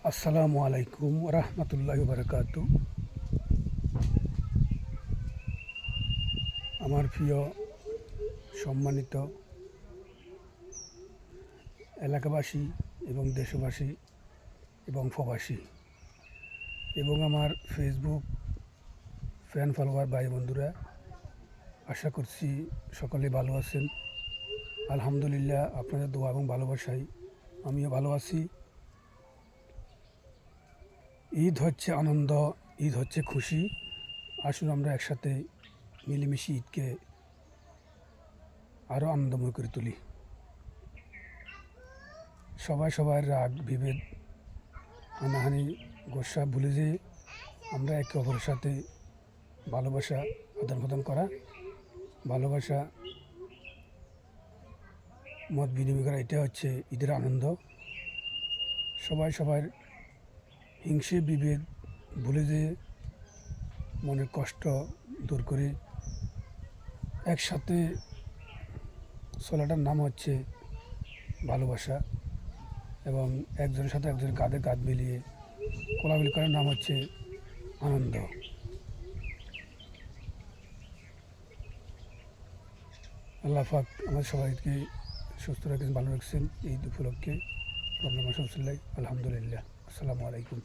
আসসালামু আলাইকুম রহমতুল্লাহ বারকাত। আমার প্রিয় সম্মানিত এলাকাবাসী এবং দেশবাসী এবং প্রবাসী এবং আমার ফেসবুক ফ্যান ফলোয়ার ভাই বন্ধুরা, আশা করছি সকলে ভালো আছেন। আলহামদুলিল্লাহ, আপনাদের দোয়া এবং ভালোবাসায় আমিও ভালো আছি। ঈদ হচ্ছে আনন্দ, ঈদ হচ্ছে খুশি। আসুন আমরা একসাথে মিলেমিশে ঈদকে আরও আনন্দময় করে তুলি। সবাই সবার রাগ বিভেদ হানাহানি গোসা ভুলে যেয়ে আমরা একে অপরের সাথে ভালোবাসা আদান প্রদান করা, ভালোবাসা মত বিনিময় করা, এটা হচ্ছে ঈদের আনন্দ। সবাই সবার হিংসে বিভেদ ভুলে যেয়ে মনের কষ্ট দূর করে একসাথে চলাটার নাম হচ্ছে ভালোবাসা, এবং একজনের সাথে একজনের কাঁধে কাঁধ মিলিয়ে কোলাকুলি করার নাম হচ্ছে আনন্দ। আল্লাহ পাক আমাদের সবাইকে সুস্থ রাখছেন, ভালো রাখছেন। এই উপলক্ষে রমজান মাস আলহামদুলিল্লাহ। আসসালামু আলাইকুম।